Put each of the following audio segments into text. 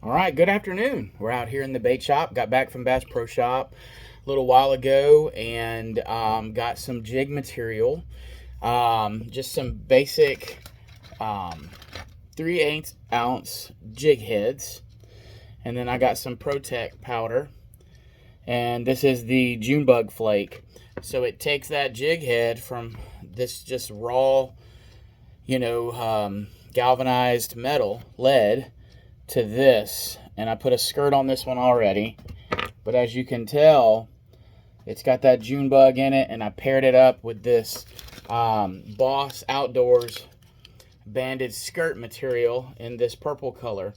All right, good afternoon. We're out here in the bait shop. Got back from Bass Pro Shop a little while ago and got some jig material. Just some basic 3/8 ounce jig heads. And then I got some Protect powder. And this is the June bug flake. So it takes that jig head from this just raw, galvanized metal, lead, to this. And I put a skirt on this one already. But as you can tell, it's got that June bug in it. And I paired it up with this Boss Outdoors banded skirt material in this purple color.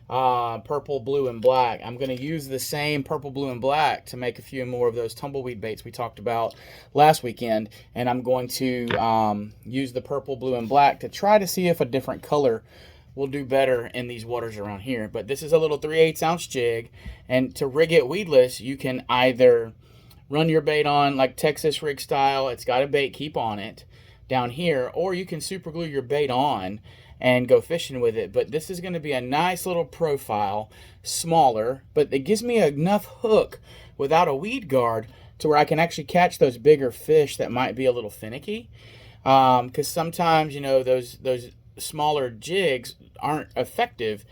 Purple, blue, and black. I'm going to use the same purple, blue, and black to make a few more of those tumbleweed baits we talked about last weekend. And I'm going to use the purple, blue, and black to try to see if a different color will do better in these waters around here. But this is a little 3/8 ounce jig. And to rig it weedless, you can either run your bait on like Texas rig style. It's got a bait keep on it down here. Or you can super glue your bait on and go fishing with it. But this is going to be a nice little profile, smaller, but it gives me enough hook without a weed guard to where I can actually catch those bigger fish that might be a little finicky. Because sometimes, those smaller jigs aren't effective.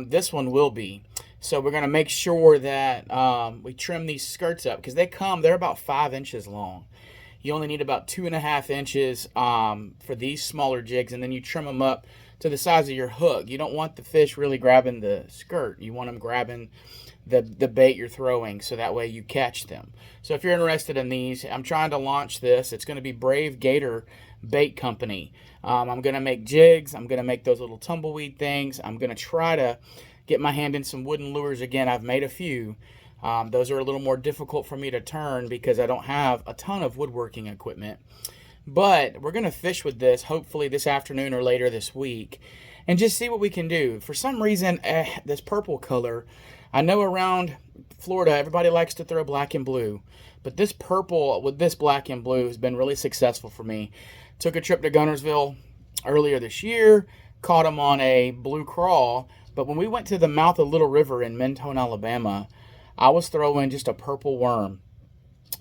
This one will be. So we're going to make sure that we trim these skirts up because they're about 5 inches long. You only need about 2.5 inches for these smaller jigs, and then you trim them up to the size of your hook. You don't want the fish really grabbing the skirt. You want them grabbing the bait you're throwing, so that way you catch them. So if you're interested in these, I'm trying to launch this. It's going to be Brave Gator Bait Company. I'm going to make jigs. I'm going to make those little tumbleweed things. I'm going to try to get my hand in some wooden lures again. I've made a few. Those are a little more difficult for me to turn because I don't have a ton of woodworking equipment. But we're going to fish with this hopefully this afternoon or later this week and just see what we can do. For some reason, this purple color, I know around Florida everybody likes to throw black and blue. But this purple with this black and blue has been really successful for me. Took a trip to Guntersville earlier this year, caught them on a blue crawl. But when we went to the mouth of Little River in Mentone, Alabama, I was throwing just a purple worm,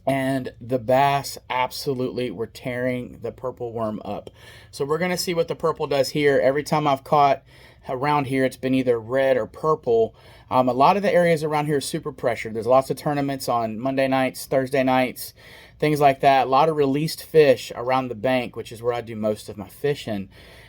and the bass absolutely were tearing the purple worm up. So we're going to see what the purple does here. Every time I've caught around here, it's been either red or purple. A lot of the areas around here are super pressured. There's lots of tournaments on Monday nights, Thursday nights, things like that. A lot of released fish around the bank, which is where I do most of my fishing.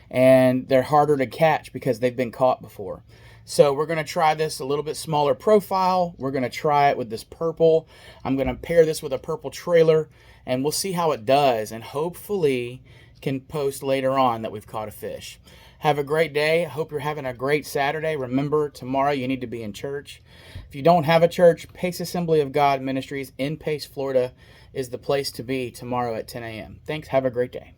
And they're harder to catch because they've been caught before. So we're going to try this a little bit smaller profile. We're going to try it with this purple. I'm going to pair this with a purple trailer, and we'll see how it does, and hopefully can post later on that we've caught a fish. Have a great day. I hope you're having a great Saturday. Remember, tomorrow you need to be in church. If you don't have a church, Pace Assembly of God Ministries in Pace, Florida is the place to be tomorrow at 10 a.m. Thanks. Have a great day.